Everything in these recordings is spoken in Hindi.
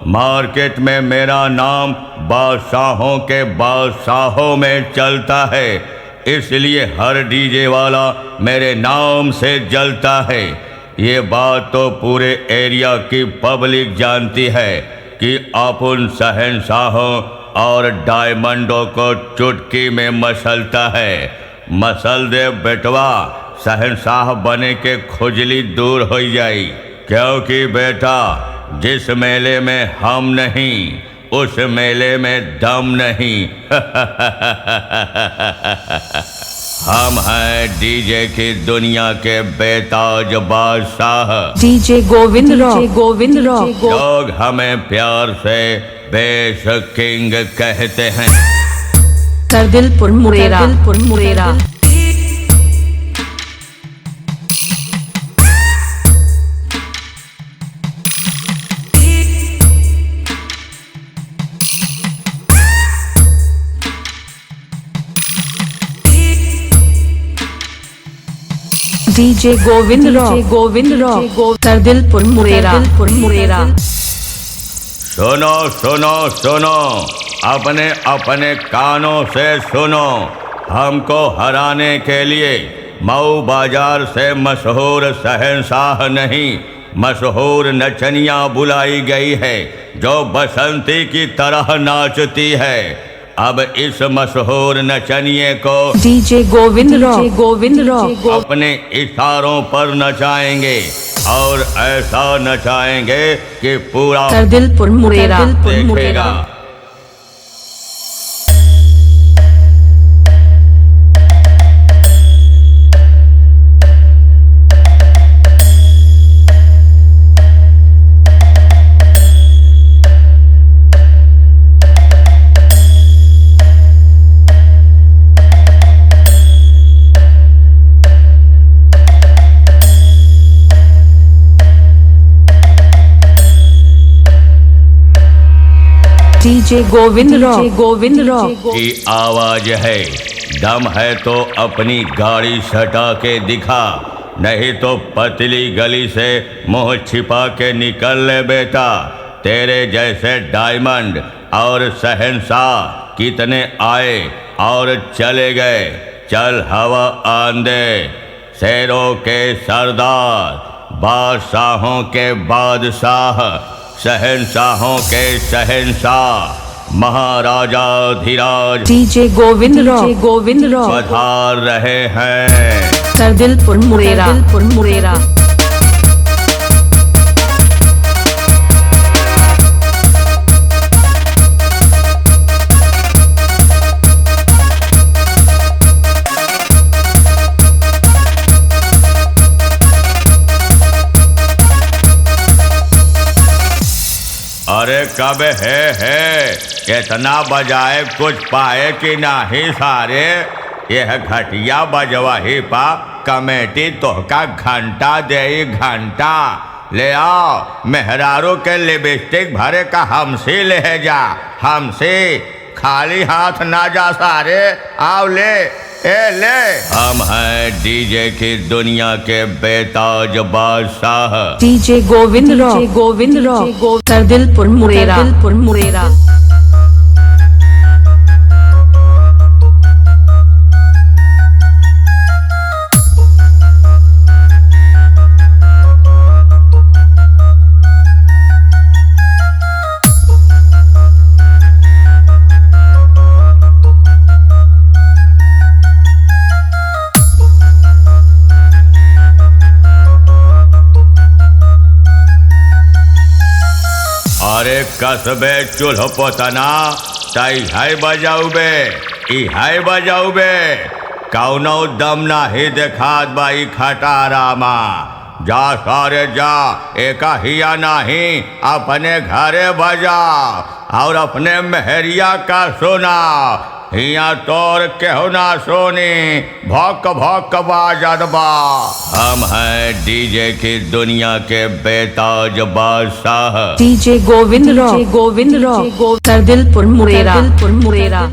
मार्केट में मेरा नाम बादशाहों के बादशाहों में चलता है, इसलिए हर डीजे वाला मेरे नाम से जलता है। ये बात तो पूरे एरिया की पब्लिक जानती है कि अपन शहंशाहों और डायमंडों को चुटकी में मसलता है। मसल दे बेटवा, शहंशाह बने के खुजली दूर हो जाई। क्योंकि बेटा, जिस मेले में हम नहीं उस मेले में दम नहीं। हम हैं डीजे की दुनिया के बेताज बादशाह, डीजे गोविंद रॉक। लोग हमें प्यार से बेश किंग कहते हैं। करदिलपुर मुरेरा। DJ Govind rock. करदिलपुर मुरेरा। सुनो सुनो सुनो, अपने अपने कानों से सुनो। हमको हराने के लिए मऊ बाजार से मशहूर शहंशाह नहीं, मशहूर नचनिया बुलाई गई है जो बसंती की तरह नाचती है। अब इस मशहूर नचनिए को डीजे गोविंद रॉक अपने इशारों पर नचाएंगे और ऐसा नचाएंगे कि पूरा करदिलपुर मुरेरा देखेगा। डीजे गोविंद रॉक की आवाज है। दम है तो अपनी गाड़ी सटा के दिखा, नहीं तो पतली गली से मुंह छिपा के निकल ले बेटा। तेरे जैसे डायमंड और शहंशाह कितने आए और चले गए। चल हवा आंदे, शेरों के सरदार, बादशाहों के बादशाह, शहंशाहों के शहंशाह, महाराजा धीराज डीजे गोविंद रॉक पधार रहे हैं। करदिलपुर मुरेरा। अरे कब है इतना बजाए कुछ पाए कि नहीं सारे। यह घटिया बजवाही पा कमेटी तोहका घंटा दे, घंटा ले आओ। मेहरारू के लिपस्टिक भरे का हमसे ले जा, हमसे खाली हाथ ना जा सारे। आओ ले ले। हम हैं डीजे की दुनिया के बेताज बादशाह, डीजे गोविंद रॉक। करदिलपुर मुरेरा। अरे कसबे चूल्ह पोतना तई है बजाऊबे, ई है बजाऊबे। कौनो दम नाही देखात बाई खटारा मा। जा सारे जा, एका हिया नहीं अपने घरे बजा और अपने मेहरिया का सुना। हिया तोर केहू ना सोनी, भौक भौक बाजत बा। हम हैं डीजे की दुनिया के बेताज बादशाह, डीजे गोविंद रॉक। करदिलपुर मुरेरा।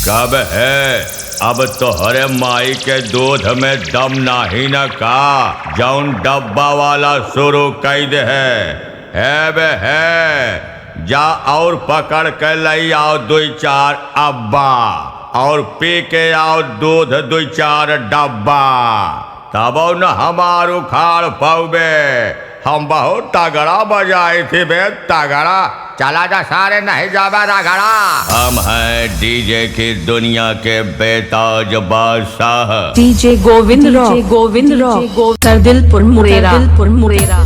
कब है? अब तोहरे माई के दूध में दम नाही न का, जौन डब्बा वाला शुरू कैद है बे है। जा और पकड़ के लई आओ 2-4 अब्बा, और पी के आओ दूध 2-4 डब्बा, तब न हमार उखाड़ पाओगे। हम बहुत तगड़ा बजाए थे बे, तगड़ा। चला जा सारे, नहीं जावा रगड़ा। हम हैं डीजे की दुनिया के बेताज बादशाह। DJ Govind rock, Govind rock, Sardilpur Murera, Sardilpur Murera.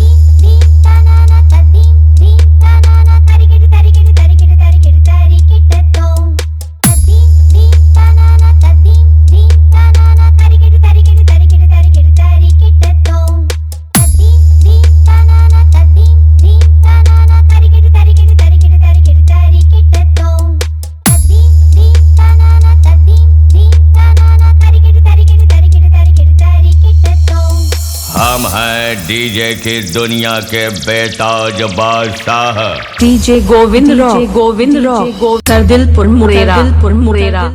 हम हैं डीजे की दुनिया के बेताज बादशाह। DJ Govind rock, Govind rock, Sardilpur Murera, Sardilpur मुरेरा।